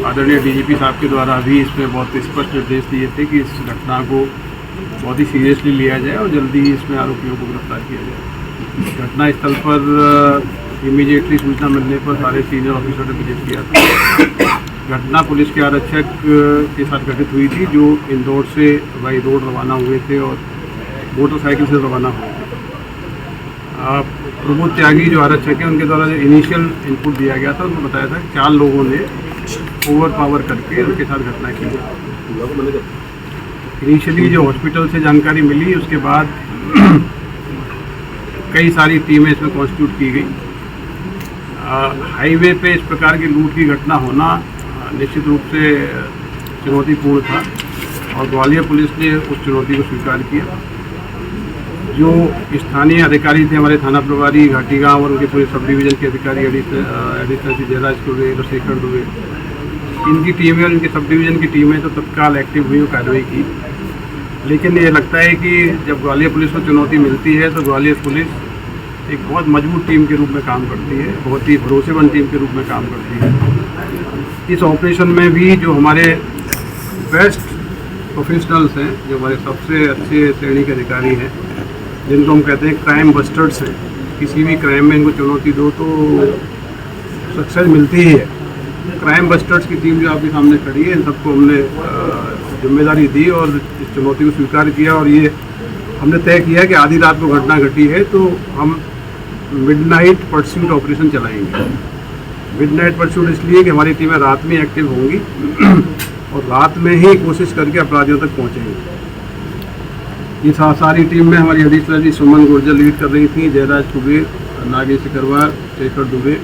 आदरणीय डीजीपी साहब के द्वारा भी इसमें बहुत स्पष्ट निर्देश दिए थे कि इस घटना को बहुत ही सीरियसली लिया जाए और जल्दी ही इसमें आरोपियों को गिरफ्तार किया जाए। घटना स्थल पर इमीडिएटली सूचना मिलने पर सारे सीनियर ऑफिसर ने विजिट किया था। घटना पुलिस के आरक्षक के साथ घटित हुई थी, जो इंदौर से बाई रोड रवाना हुए थे और मोटरसाइकिल से रवाना हुए थे। प्रमोद त्यागी जो आरक्षक हैं, उनके द्वारा जो इनिशियल इनपुट दिया गया था, उनको बताया था कि 4 लोगों ने ओवर पावर करके उनके साथ घटना की है। इनिशियली जो हॉस्पिटल से जानकारी मिली, उसके बाद कई सारी टीमें इसमें कॉन्स्टिट्यूट की गई। हाईवे पे इस प्रकार की लूट की घटना होना निश्चित रूप से चुनौतीपूर्ण था और ग्वालियर पुलिस ने उस चुनौती को स्वीकार किया। जो स्थानीय अधिकारी थे, हमारे थाना प्रभारी घाटीगांव और उनके पूरे सब डिवीज़न के अधिकारी एडिशनल जयराज दुबे, शेखर दुबे, इनकी टीमें और इनके सब डिवीज़न की टीमें तो तत्काल एक्टिव हुई और कार्रवाई की। लेकिन ये लगता है कि जब ग्वालियर पुलिस को चुनौती मिलती है तो ग्वालियर पुलिस एक बहुत मजबूत टीम के रूप में काम करती है, बहुत ही भरोसेमंद टीम के रूप में काम करती है। इस ऑपरेशन में भी जो हमारे बेस्ट प्रोफेशनल्स हैं, जो हमारे सबसे अच्छे श्रेणी के अधिकारी हैं, जिनको हम कहते हैं क्राइम बस्टर्स हैं, किसी भी क्राइम में इनको चुनौती दो तो सक्सेस मिलती ही है। क्राइम बस्टर्स की टीम जो आपके सामने खड़ी है, इन सबको हमने जिम्मेदारी दी और इस चुनौती को स्वीकार किया और ये हमने तय किया कि आधी रात को घटना घटी है तो हम मिडनाइट परस्यूट ऑपरेशन चलाएंगे। मिडनाइट परस्यूट इसलिए कि हमारी टीमें रात में एक्टिव होंगी और रात में ही कोशिश करके अपराधियों तक पहुंचेंगे। ये सारी टीम में हमारी एडिशनल जी सुमन गुर्जर लीड कर रही थी, जयराज दुबे, नागेश सिकरवार, शेखर दुबे,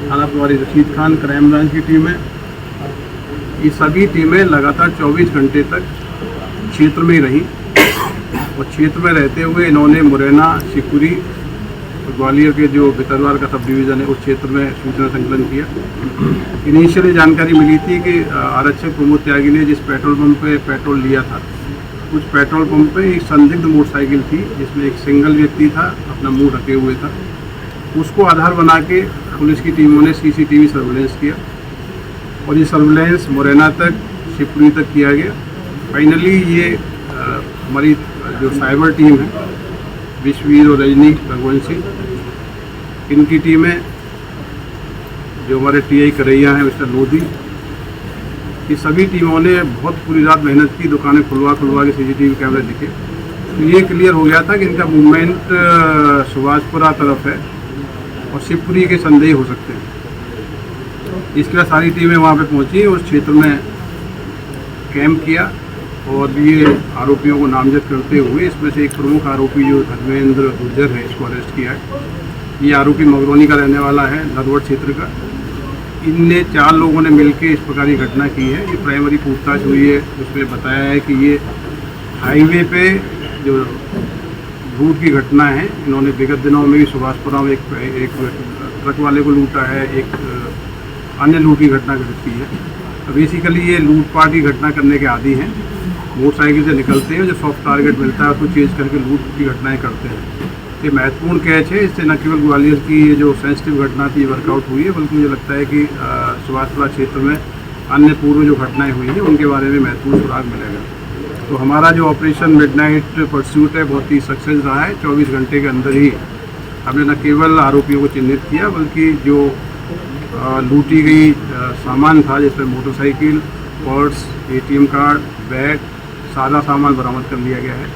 थाना प्रभारी रशीद खान, क्राइम ब्रांच की टीमें। ये सभी टीमें लगातार 24 घंटे तक क्षेत्र में ही रही और क्षेत्र में रहते हुए इन्होंने मुरैना, शिवपुरी, ग्वालियर के जो भितरवार का सब डिवीज़न है, उस क्षेत्र में सूचना संकलन किया। इनिशियली जानकारी मिली थी कि आरक्षक प्रमोद त्यागी ने जिस पेट्रोल पंप पे पेट्रोल लिया था, उस पेट्रोल पंप पे एक संदिग्ध मोटरसाइकिल थी जिसमें एक सिंगल व्यक्ति था, अपना मुंह ढके हुए था। उसको आधार बना के पुलिस की टीमों ने सीसीटीवी सर्वेलेंस किया और ये सर्वेलेंस मुरैना तक, शिवपुरी तक किया गया। फाइनली ये हमारी जो साइबर टीम है, विश्ववीर और रजनी रघुवंशी, इनकी टीमें, जो हमारे टीआई करैया हैं मिस्टर लोधी, ये सभी टीमों ने बहुत पूरी रात मेहनत की, दुकानें खुलवा के सीसीटीवी कैमरे दिखे तो ये क्लियर हो गया था कि इनका मूवमेंट सुभाषपुरा तरफ है और शिवपुरी के संदेह हो सकते हैं। इसके बाद सारी टीमें वहाँ पे पहुँची और उस क्षेत्र में कैंप किया और ये आरोपियों को नामजद करते हुए इसमें से एक प्रमुख आरोपी जो धर्मेंद्र गुर्जर है, इसको अरेस्ट किया है। ये आरोपी मगरौनी का रहने वाला है, नरवट क्षेत्र का। इनने 4 लोगों ने मिलकर इस प्रकार की घटना की है। ये प्राइमरी पूछताछ हुई है, उसमें बताया है कि ये हाईवे पे जो लूट की घटना है, इन्होंने विगत दिनों में भी सुभाषपुरा में एक ट्रक वाले को लूटा है, एक अन्य लूट की घटना घटित की है। तो बेसिकली ये लूटपाट की घटना करने के आदी हैं। मोटरसाइकिल से निकलते हैं, जो सॉफ्ट टारगेट मिलता है उसको चेंज करके लूट की घटनाएं करते हैं। ये महत्वपूर्ण कैच है। इससे न केवल ग्वालियर की ये जो सेंसिटिव घटना थी वर्कआउट हुई है, बल्कि मुझे लगता है कि सुभाषपुरा क्षेत्र में अन्य पूर्व जो घटनाएं हुई हैं उनके बारे में महत्वपूर्ण सुराग मिलेगा। तो हमारा जो ऑपरेशन मिडनाइट परस्यूट है बहुत ही सक्सेस रहा है। 24 घंटे के अंदर ही हमने न केवल आरोपियों को चिन्हित किया, बल्कि जो लूटी गई सामान था, जैसे motorcycle, purse, ATM card, bag, सादा सामान बरामद कर लिया गया है।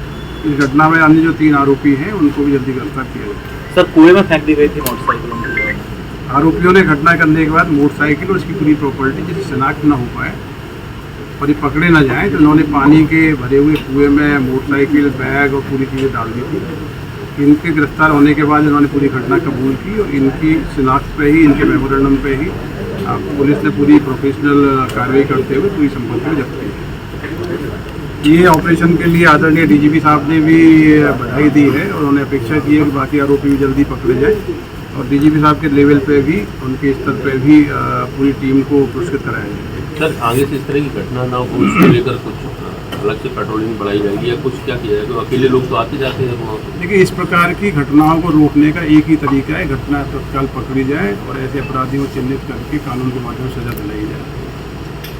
इस घटना में अन्य जो 3 आरोपी हैं उनको भी जल्दी गिरफ्तार किया जाए। सर, कुएं में फेंक दी गई थी मोटरसाइकिल। आरोपियों ने घटना करने के बाद मोटरसाइकिल और उसकी पूरी प्रॉपर्टी जिसकी शिनाख्त न हो पाए और ये पकड़े न जाएँ, तो उन्होंने पानी के भरे हुए कुएं में मोटरसाइकिल, बैग और पूरी चीज़ें डाल दी थी। इनके गिरफ्तार होने के बाद इन्होंने पूरी घटना कबूल की और इनकी शिनाख्त पे ही, इनके मेमोरेंडम पे ही पुलिस ने पूरी प्रोफेशनल कार्रवाई करते हुए पूरी संपत्ति जब्त की। ये ऑपरेशन के लिए आदरणीय डीजीपी साहब ने भी बधाई दी है और उन्होंने अपेक्षा की है कि बाकी आरोपी भी जल्दी पकड़े जाए और डीजीपी साहब के लेवल पे भी, उनके स्तर पे भी पूरी टीम को पुरस्कृत कराया जाए। सर, आगे से इस तरह की घटना ना हो इसको लेकर कुछ अलग से पेट्रोलिंग बढ़ाई जाएगी या कुछ क्या किया जाएगा? अकेले लोग तो आते जाते हैं वहाँ। देखिए, इस प्रकार की घटनाओं को रोकने का एक ही तरीका है, घटना तत्काल पकड़ी जाए और ऐसे अपराधियों को चिन्हित करके कानून के माध्यम से सजा दिलाई जाए।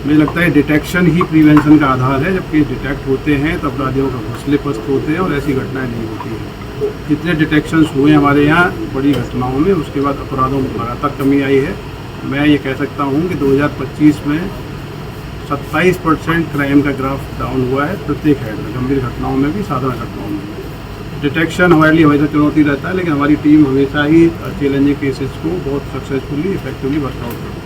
मुझे लगता है डिटेक्शन ही प्रिवेंशन का आधार है। जबकि डिटेक्ट होते हैं तो अपराधियों का हौसले पस्त होते हैं और ऐसी घटनाएं नहीं होती हैं। जितने डिटेक्शंस हुए हमारे यहाँ बड़ी घटनाओं में, उसके बाद अपराधों में लगातार कमी आई है। मैं ये कह सकता हूँ कि 2025 में 27% क्राइम का ग्राफ डाउन हुआ है प्रत्येक हेड में, गंभीर घटनाओं में भी, साधारण घटनाओं में भी। डिटेक्शन हमारे लिए हमेशा चुनौती रहता है, लेकिन हमारी टीम हमेशा ही चैलेंजिंग केसेस को बहुत सक्सेसफुली इफेक्टिवली वर्कआउट करती है।